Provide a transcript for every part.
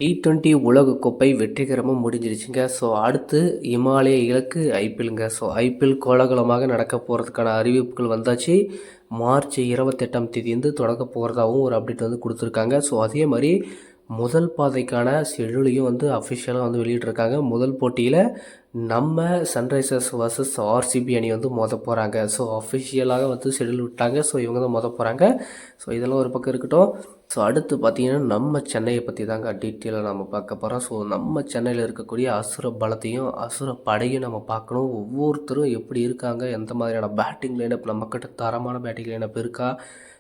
T20 உலகக்கோப்பை வெற்றிகரமாக முடிஞ்சிருச்சுங்க. So அடுத்து இமாலய இலக்கு ஐபிஎல்ங்க. ஸோ ஐபிஎல் கோலாகலமாக நடக்க போகிறதுக்கான அறிவிப்புகள் வந்தாச்சு. மார்ச் 28ஆம் தேதி வந்து தொடங்க போகிறதாகவும் ஒரு அப்டேட் வந்து கொடுத்துருக்காங்க. ஸோ அதே மாதிரி முதல் பாதைக்கான ஷெடியூலையும் வந்து அஃபிஷியலாக வந்து வெளியிட்ருக்காங்க. முதல் போட்டியில் நம்ம சன்ரைசர்ஸ் வர்சஸ் ஆர்சிபி அணி வந்து மோத போகிறாங்க. ஸோ அஃபிஷியலாக வந்து ஷெடியூல் விட்டாங்க. ஸோ இவங்க தான் மோத போகிறாங்க. ஸோ இதெல்லாம் ஒரு பக்கம் இருக்கட்டும். ஸோ அடுத்து பார்த்திங்கன்னா நம்ம சென்னையை பற்றி தாங்க டீட்டெயிலாக நம்ம பார்க்க போகிறோம். ஸோ நம்ம சென்னையில் இருக்கக்கூடிய அசுர பலத்தையும் அசுர படையும் நம்ம பார்க்கணும். ஒவ்வொருத்தரும் எப்படி இருக்காங்க, எந்த மாதிரியான பேட்டிங் லைனப், நம்மக்கிட்ட தரமான பேட்டிங் லைனப் இருக்கா,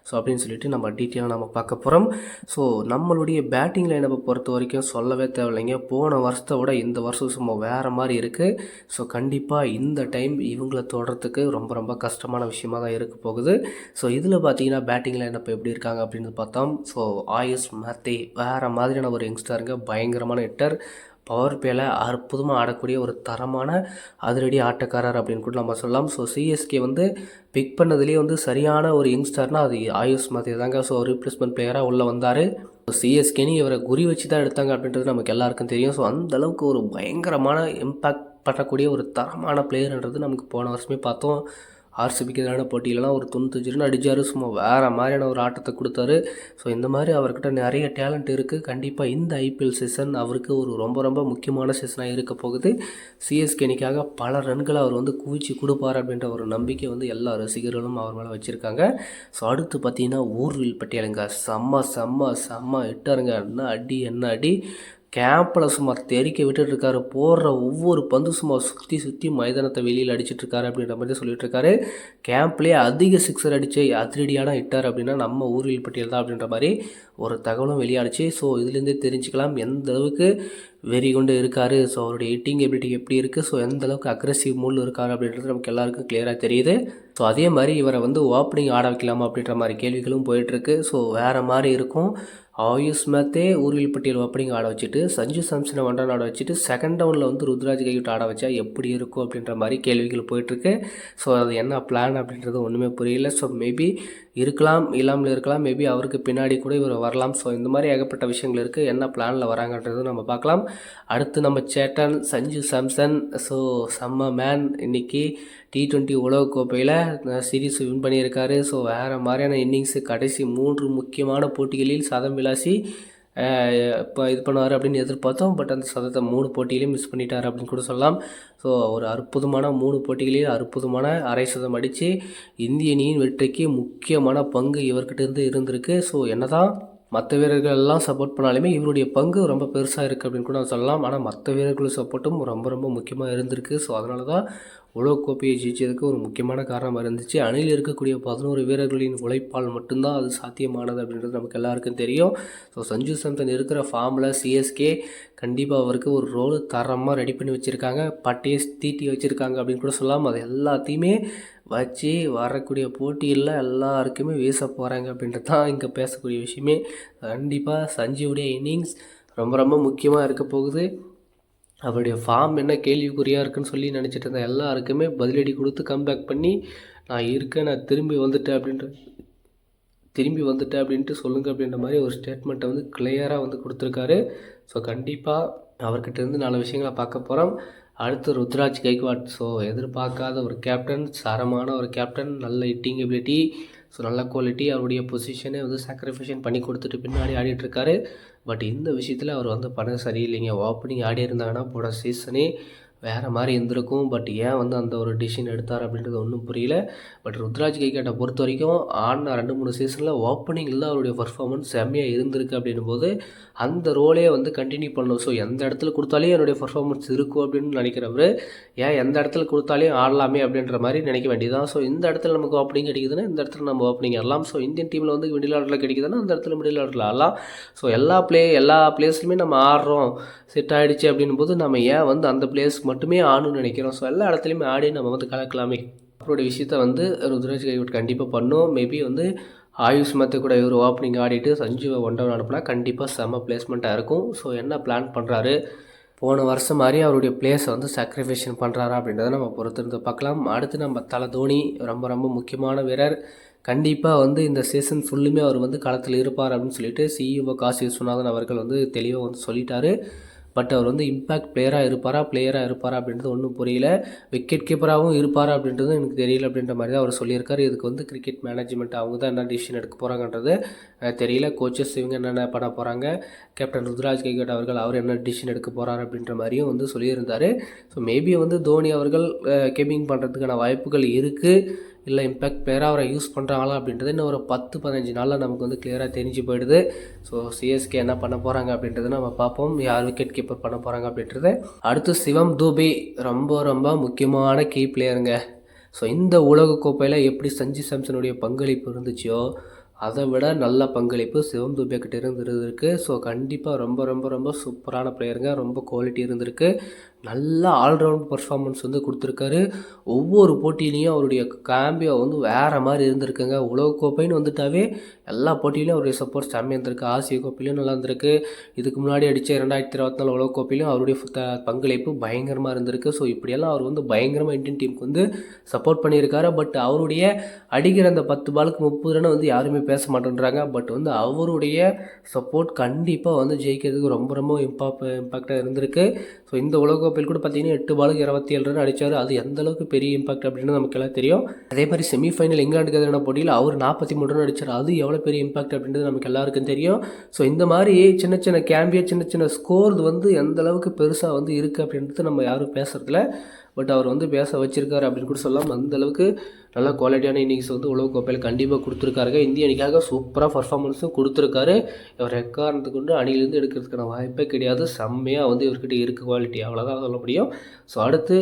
ஸோ அப்படின்னு சொல்லிட்டு நம்ம டீட்டெயிலாக நம்ம பார்க்க போகிறோம். ஸோ நம்மளுடைய பேட்டிங் லைனப்பை பொறுத்த வரைக்கும் சொல்லவே தேவையில்லைங்க. போன வருஷத்தை விட இந்த வருஷம் சும்மா வேறு மாதிரி இருக்குது. ஸோ கண்டிப்பாக இந்த டைம் இவங்களை தொடர்றதுக்கு ரொம்ப ரொம்ப கஷ்டமான விஷயமாக தான் இருக்க போகுது. ஸோ இதில் பார்த்தீங்கன்னா பேட்டிங் லைனப் எப்படி இருக்காங்க அப்படின்னு பார்த்தோம். ஸோ ஆயுஷ் மாத்தி வேறு மாதிரியான ஒரு யங்ஸ்டருங்க, பயங்கரமான ஹிட்டர், பவர் பிளேயில் அற்புதமாக ஆடக்கூடிய ஒரு தரமான அதிரடி ஆட்டக்காரர் அப்படின்னு கூட நம்ம சொல்லலாம். ஸோ சிஎஸ்கே வந்து பிக் பண்ணதுலேயே வந்து சரியான ஒரு யங்ஸ்டர்னால் அது ஆயுஷ் மாத்தி தாங்க. ஸோ ரீப்ளேஸ்மெண்ட் பிளேயராக உள்ளே வந்தார். சிஎஸ்கேன்னு இவரை குறி வச்சு தான் எடுத்தாங்க அப்படின்றது நமக்கு எல்லாருக்கும் தெரியும். ஸோ அந்தளவுக்கு ஒரு பயங்கரமான இம்பேக்ட் பண்ணக்கூடிய ஒரு தரமான பிளேயர்ன்றது நமக்கு போன வருஷமே பார்த்தோம். ஆர்சிபிக்கு எதிரான போட்டியிலலாம் ஒரு 95 ரன் அடித்தார். சும்மா வேறு மாதிரியான ஒரு ஆட்டத்தை கொடுத்தாரு. ஸோ இந்த மாதிரி அவர்கிட்ட நிறைய டேலண்ட் இருக்குது. கண்டிப்பாக இந்த ஐபிஎல் சீசன் அவருக்கு ஒரு ரொம்ப ரொம்ப முக்கியமான சீசனாக இருக்க போகுது. சிஎஸ்கே அணிக்காக பல ரன்களை அவர் வந்து குவிச்சு கொடுப்பார் அப்படின்ற ஒரு நம்பிக்கை வந்து எல்லா ரசிகர்களும் அவர் மேலே வச்சுருக்காங்க. ஸோ அடுத்து பார்த்தீங்கன்னா ஊர்வில் பட்டியலுங்க, செம்ம செம்ம செம்ம ஹிட்டருங்க. என்ன அடி கேம்பில் சும்மா தெறிக்க விட்டுட்டுருக்காரு. போடுற ஒவ்வொரு பந்து சும்மா சுற்றி சுற்றி மைதானத்தை வெளியில் அடிச்சிட்ருக்காரு அப்படின்ற மாதிரி தான் சொல்லிட்டுருக்காரு. கேம்ப்லேயே அதிக சிக்ஸர் அடித்து அதிரடியான ஹிட்டர் அப்படின்னா நம்ம ஊரில் பட்டியல் தான் அப்படின்ற மாதிரி ஒரு தகவலும் வெளியாடுச்சு. ஸோ இதுலேருந்தே தெரிஞ்சுக்கலாம் எந்த அளவுக்கு வெறி கொண்டு இருக்கார். ஸோ அவருடைய ஹிட்டிங் எபிலிட்டி எப்படி இருக்குது, ஸோ எந்த அளவுக்கு அக்ரெசிவ் மூடில் இருக்கார் அப்படின்றது நமக்கு எல்லாருக்கும் கிளியராக தெரியுது. ஸோ அதே மாதிரி இவரை வந்து ஓப்பனிங் ஆட வைக்கலாமா அப்படின்ற மாதிரி கேள்விகளும் போயிட்டுருக்கு. ஸோ வேறு மாதிரி இருக்கும். ஆயுஷ் மாத்தே ஊர்வில் பட்டியல் ஓப்பனிங் ஆட வச்சுட்டு சஞ்சு சாம்சனை ஒன்றான் ஆட வச்சுட்டு செகண்ட் டவுனில் வந்து ருத்ராஜ் கைவிட்டு ஆட வச்சா எப்படி இருக்கும் அப்படின்ற மாதிரி கேள்விகள் போயிட்டுருக்கு. ஸோ அது என்ன பிளான் அப்படின்றது ஒன்றுமே புரியல. ஸோ மேபி இருக்கலாம், இல்லாமல் இருக்கலாம். மேபி அவருக்கு பின்னாடி கூட இவர் வரலாம். ஸோ இந்த மாதிரி ஏகப்பட்ட விஷயங்கள் இருக்குது. என்ன பிளானில் வராங்கன்றது நம்ம பார்க்கலாம். அடுத்து நம்ம சேட்டன் சஞ்சு சாம்சன், ஸோ செம்ம மேன் இன்றைக்கி T20 உலகக்கோப்பையில் சீரீஸ் வின் பண்ணியிருக்காரு. ஸோ வேறு மாதிரியான இன்னிங்ஸு கடைசி 3 முக்கியமான போட்டிகளில் சதம் விளாசி இப்போ இது பண்ணுவார் அப்படின்னு எதிர்பார்த்தோம். பட் அந்த சதத்தை 3 போட்டியிலையும் மிஸ் பண்ணிட்டார் அப்படின்னு கூட சொல்லலாம். ஸோ ஒரு அற்புதமான 3 போட்டிகளில் அற்புதமான அரை சதம் அடித்து இந்திய அணியின் வெற்றிக்கு முக்கியமான பங்கு இவர்கிட்ட இருந்திருக்கு. ஸோ என்ன தான் மற்ற வீரர்கள் எல்லாம் சப்போர்ட் பண்ணாலுமே இவருடைய பங்கு ரொம்ப பெருசாக இருக்குது அப்படின்னு கூட சொல்லலாம். ஆனால் மற்ற வீரர்கள் சப்போர்ட்டும் ரொம்ப ரொம்ப முக்கியமாக இருந்திருக்கு. ஸோ அதனால தான் உலகக்கோப்பையை ஜெயிச்சதுக்கு ஒரு முக்கியமான காரணமாக இருந்துச்சு. அணியில் இருக்கக்கூடிய 11 வீரர்களின் உழைப்பால் மட்டும்தான் அது சாத்தியமானது அப்படின்றது நமக்கு எல்லாருக்கும் தெரியும். ஸோ சஞ்சு சாம்சன் இருக்கிற ஃபார்மில் சிஎஸ்கே கண்டிப்பாக அவருக்கு ஒரு ரோல் தரமாக ரெடி பண்ணி வச்சுருக்காங்க. பட்டையை தீட்டி வச்சுருக்காங்க அப்படின்னு கூட சொல்லலாம். அது எல்லாத்தையுமே வச்சு வரக்கூடிய போட்டியில் எல்லாருக்குமே வீச போகிறாங்க அப்படின்றது தான் இங்கே பேசக்கூடிய விஷயமே. கண்டிப்பாக சஞ்சுவுடைய இன்னிங்ஸ் ரொம்ப ரொம்ப முக்கியமாக இருக்க போகுது. அவருடைய ஃபார்ம் என்ன கேள்விக்குறியாக இருக்குன்னு சொல்லி நினச்சிட்டு இருந்த எல்லாருக்குமே பதிலடி கொடுத்து கம்பேக் பண்ணி நான் இருக்கேன், நான் திரும்பி வந்துட்டேன் அப்படின்ட்டு சொல்லுங்கள் அப்படின்ற மாதிரி ஒரு ஸ்டேட்மெண்ட்டை வந்து கிளியராக வந்து கொடுத்துருக்காரு. ஸோ கண்டிப்பாக அவர்கிட்டருந்து நல்ல விஷயங்களை பார்க்க போகிறோம். அடுத்து ருத்ராஜ் கைக்வாட், ஸோ எதிர்பார்க்காத ஒரு கேப்டன், தரமான ஒரு கேப்டன், நல்ல ஹிட்டிங் எபிலிட்டி, ஸோ நல்ல குவாலிட்டி, அவருடைய பொசிஷனே வந்து சாக்ரிஃபைஷன் பண்ணி கொடுத்துட்டு பின்னாடி ஆடிட்டுருக்காரு. பட் இந்த விஷயத்தில் அவர் வந்து பண்ண சரியில்லைங்க. ஓப்பனிங் ஆடி இருந்தாங்கன்னா போன சீசனே வேறு மாதிரி இருந்திருக்கும். பட் ஏன் வந்து அந்த ஒரு டிசிஷன் எடுத்தார் அப்படின்றது ஒன்றும் புரியல. பட் ருத்ராஜ் கைக்வாட்டை பொறுத்த வரைக்கும் ஆடின 2-3 சீசனில் ஓப்பனிங்கில் தான் அவருடைய பர்ஃபார்மன்ஸ் செம்மையாக இருந்திருக்கு அப்படின்னும் போது அந்த ரோலே வந்து கண்டினியூ பண்ணணும். ஸோ எந்த இடத்துல கொடுத்தாலே என்னுடைய பர்ஃபார்மன்ஸ் இருக்கும் அப்படின்னு நினைக்கிறவர் ஏன் எந்த இடத்துல கொடுத்தாலே ஆடலாமே அப்படின்ற மாதிரி நினைக்க வேண்டியதான். ஸோ இந்த இடத்துல நமக்கு ஓப்பனிங் கிடைக்குதுன்னா இந்த இடத்துல நம்ம ஓப்பனிங் ஆடலாம். ஸோ இந்தியன் டீமில் வந்து மிடில் ஆர்டரில் கிடைக்குதுன்னா அந்த இடத்துல மிடில் ஆர்டரில் ஆடலாம். ஸோ எல்லா பிளேஸ்லையுமே நம்ம ஆடுறோம், செட் ஆகிடுச்சு அப்படின்னும் போது நம்ம ஏன் வந்து அந்த பிளேஸ்க்கு மட்டுமே ஆடணும்னு நினைக்கிறோம். ஸோ எல்லா இடத்துலையுமே ஆடி நம்ம வந்து கலக்கலாமே. அவருடைய விஷயத்த வந்து ருத்ராஜ் கைக்வாட் கண்டிப்பாக பண்ணும். மேபி வந்து ஆயுஷ் மாத்தி கூட இவர் ஓப்பனிங் ஆடிட்டு சஞ்சுவை ஒன் டவுன் அனுப்புனா கண்டிப்பாக செம்ம பிளேஸ்மெண்ட்டாக இருக்கும். ஸோ என்ன பிளான் பண்ணுறாரு, போன வருஷம் மாதிரி அவருடைய பிளேஸை வந்து சாக்ரிஃபைஷன் பண்ணுறாரா அப்படின்றத நம்ம பொறுத்திருந்து பார்க்கலாம். அடுத்து நம்ம தலை தோனி, ரொம்ப ரொம்ப முக்கியமான வீரர். கண்டிப்பாக வந்து இந்த சீசன் ஃபுல்லுமே அவர் வந்து களத்தில் இருப்பார் அப்படின்னு சொல்லிட்டு சிஇஓ காசி விஸ்வநாதன் அவர்கள் வந்து தெளிவாக வந்து சொல்லிட்டாரு. பட் அவர் வந்து இம்பேக்ட் பிளேயராக இருப்பாரா அப்படின்றது ஒன்றும் புரியல. விக்கெட் கீப்பராகவும் இருப்பாரா அப்படின்றதும் எனக்கு தெரியல அப்படின்ற மாதிரி தான் அவர் சொல்லியிருக்காரு. இதுக்கு வந்து கிரிக்கெட் மேனேஜ்மெண்ட் அவங்க தான் என்ன டிசிஷன் எடுக்க போகிறாங்கன்றது தெரியல. கோச்சஸ் இவங்க என்னென்ன பண்ண போகிறாங்க, கேப்டன் ருத்ராஜ் கைக்வாட் அவர்கள் அவர் என்ன டிசிஷன் எடுக்க போகிறார் அப்படின்ற மாதிரியும் வந்து சொல்லியிருந்தார். ஸோ மேபி வந்து தோனி அவர்கள் கேமிங் பண்ணுறதுக்கான வாய்ப்புகள் இருக்குது. இல்லை இம்பேக்ட் பிளேயராக அவரை யூஸ் பண்ணுறாங்களா அப்படின்றது இன்னும் ஒரு 10-15 நாளில் நமக்கு வந்து கிளியராக தெரிஞ்சு போயிடுது. ஸோ சிஎஸ்கே என்ன பண்ண போகிறாங்க அப்படின்றத நம்ம பார்ப்போம், யார் விக்கெட் கீப்பர் பண்ண போகிறாங்க அப்படின்றது. அடுத்து சிவம் தூபே ரொம்ப ரொம்ப முக்கியமான கீ பிளேயருங்க. ஸோ இந்த உலகக்கோப்பையில் எப்படி சஞ்சு சாம்சனுடைய பங்களிப்பு இருந்துச்சோ அதை விட நல்ல பங்களிப்பு சிவம் தூபே கிட்ட இருந்திருக்கு. ஸோ கண்டிப்பாக ரொம்ப ரொம்ப ரொம்ப சூப்பரான பிளேயருங்க, ரொம்ப குவாலிட்டி இருந்திருக்கு. நல்ல ஆல்ரவுண்ட் பர்ஃபார்மன்ஸ் வந்து கொடுத்துருக்காரு. ஒவ்வொரு போட்டியிலையும் அவருடைய கேம்பியோ வந்து வேறு மாதிரி இருந்திருக்குங்க. உலகக்கோப்பைன்னு வந்துட்டாவே எல்லா போட்டியிலையும் அவருடைய சப்போர்ட் செம்மையாக இருந்திருக்கு. ஆசிய கோப்பையிலையும் நல்லா இருந்திருக்கு. இதுக்கு முன்னாடி அடித்த 2024 உலகக்கோப்பையிலையும் அவருடைய பங்களிப்பு பயங்கரமாக இருந்திருக்கு. ஸோ இப்படியெல்லாம் அவர் வந்து பயங்கரமாக இந்தியன் டீமுக்கு வந்து சப்போர்ட் பண்ணியிருக்காரு. பட் அவருடைய அடிக்கிற அந்த 10 பாலுக்கு 30 ரன் வந்து யாருமே பேச மாட்டேன்றாங்க. பட் வந்து அவருடைய சப்போர்ட் கண்டிப்பாக வந்து ஜெயிக்கிறதுக்கு ரொம்ப ரொம்ப இம்பாக்டாக இருந்திருக்கு. ஸோ இந்த உலகக்கோப்பையில் கூட பார்த்தீங்கன்னா 8 பாலுக்கு 27 ரன் அடித்தார். அது எந்த அளவுக்கு பெரிய இம்பாக்ட் அப்படின்னு நமக்கு எல்லாம் தெரியும். அதே மாதிரி செமிஃபைனல் இங்கிலாந்துக்கு எதிரான போட்டியில் அவர் 43 ரன் அடித்தார். அது எவ்வளோ பெரிய இம்பாக்ட் அப்படின்றது நமக்கு எல்லாருக்கும் தெரியும். ஸோ இந்த மாதிரி சின்ன சின்ன கேம்பியோ சின்ன சின்ன ஸ்கோர் வந்து எந்த அளவுக்கு பெருசாக வந்து இருக்குது அப்படின்றது நம்ம யாரும் பேசுறதில்ல. பட் அவர் வந்து பேச வச்சிருக்காரு அப்படின்னு கூட சொல்லலாம். அந்த அளவுக்கு நல்ல குவாலிட்டியான இன்னிங்ஸ் வந்து உலகக்கோப்பையில் கண்டிப்பாக கொடுத்துருக்காருங்க. இந்திய அணிக்காக சூப்பராக பர்ஃபார்மன்ஸும் கொடுத்துருக்காரு. இவர் எக்காரணத்துக்கு கொண்டு அணியிலேருந்து எடுக்கிறதுக்கான வாய்ப்பே கிடையாது. செம்மையாக வந்து இவர்கிட்ட இருக்குது குவாலிட்டி, அவ்வளோதான் சொல்ல முடியும். ஸோ அடுத்து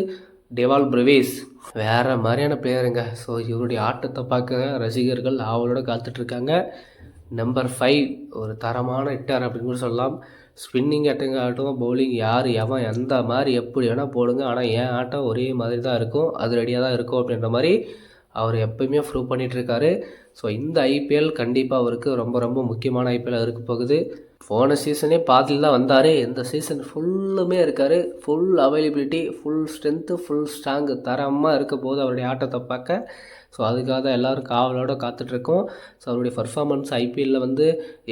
டெவால் பிரவேஸ் வேறு மாதிரியான பிளேயருங்க. ஸோ இவருடைய ஆட்டத்தை பார்க்க ரசிகர்கள் அவளோட காத்துட்ருக்காங்க. நம்பர் 5 ஒரு தரமான ஹிட்டர் அப்படின்னு கூட சொல்லலாம். ஸ்பின்னிங் அட்டங்க ஆகட்டும், பவுலிங் யார் எவன் எந்த மாதிரி எப்படி வேணால் போடுங்க, ஆனால் என் ஆட்டம் ஒரே மாதிரி தான் இருக்கும், அது ரெடியாக தான் இருக்கும் அப்படின்ற மாதிரி அவர் எப்போயுமே ப்ரூவ் பண்ணிகிட்ருக்காரு. ஸோ இந்த ஐபிஎல் கண்டிப்பாக அவருக்கு ரொம்ப ரொம்ப முக்கியமான ஐபிஎல் இருக்க போகுது. போன சீசனே பாதியில் தான் வந்தார். இந்த சீசன் ஃபுல்லுமே இருக்கார். Full availability, full strength, full strong தரமாக இருக்க போது அவருடைய ஆட்டத்தை பார்க்க. ஸோ அதுக்காக தான் எல்லோரும் காவலோடு காத்துட்ருக்கோம். ஸோ அவருடைய பர்ஃபார்மன்ஸ் ஐபிஎல்லில் வந்து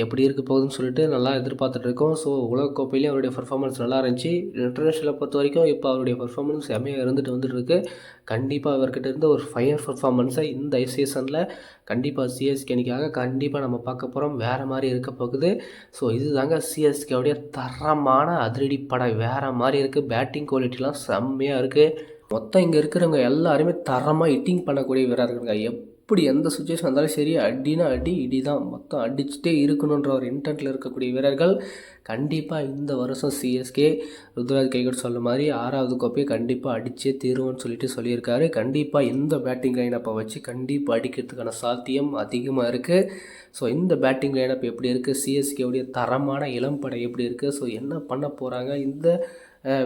எப்படி இருக்க போகுதுன்னு சொல்லிட்டு நல்லா எதிர்பார்த்துட்ருக்கோம். ஸோ உலகக்கோப்பையிலேயும் அவருடைய பர்ஃபார்மன்ஸ் நல்லா இருந்துச்சு. இன்டர்நேஷ்னலை பொறுத்த வரைக்கும் இப்போ அவருடைய பர்ஃபார்மன்ஸ் செம்மையாக இருந்துட்டு வந்துட்டுருக்கு. கண்டிப்பாக அவர்கிட்ட இருந்த ஒரு ஃபயர் பர்ஃபார்மன்ஸை இந்த சீசனில் கண்டிப்பாக சிஎஸ்கே அணிக்காக கண்டிப்பாக நம்ம பார்க்க போகிறோம். வேறு மாதிரி இருக்க போகுது. ஸோ இது தாங்க சிஎஸ்கேவுடைய தரமான அதிரடி படம். வேறு மாதிரி இருக்குது. பேட்டிங் குவாலிட்டிலாம் செம்மையாக இருக்குது. மொத்தம் இங்கே இருக்கிறவங்க எல்லாருமே தரமாக ஹிட்டிங் பண்ணக்கூடிய வீரர்களுங்க. எப்படி எந்த சுச்சுவேஷன் வந்தாலும் சரி, அடினா அடி இடி தான், மொத்தம் அடிச்சுட்டே இருக்கணுன்ற ஒரு இன்டென்ட்டில் இருக்கக்கூடிய வீரர்கள். கண்டிப்பாக இந்த வருஷம் சிஎஸ்கே ருத்ராஜ் கைக்வாட் சொல்ல மாதிரி 6வது கோப்பையை கண்டிப்பாக அடித்தே தீருவோன்னு சொல்லியிருக்காரு. கண்டிப்பாக இந்த பேட்டிங் லைனப்பை வச்சு கண்டிப்பாக அடிக்கிறதுக்கான சாத்தியம் அதிகமாக இருக்குது. ஸோ இந்த பேட்டிங் லைனப் எப்படி இருக்குது, சிஎஸ்கேவுடைய தரமான இளம்படை எப்படி இருக்குது, ஸோ என்ன பண்ண போகிறாங்க, இந்த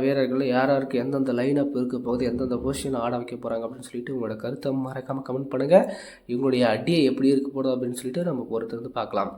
வீரர்கள் யாருக்கு எந்தெந்த லைனப் இருக்க போகுது, எந்தெந்த பொசிஷனில் ஆட வைக்க போகிறாங்க அப்படின்னு சொல்லிட்டு உங்களோட கருத்தை மறக்காமல் கமெண்ட் பண்ணுங்கள். இவங்களுடைய அடியை எப்படி இருக்க போகுது அப்படின்னு சொல்லிட்டு நம்ம பொறுத்து வந்து பார்க்கலாம்.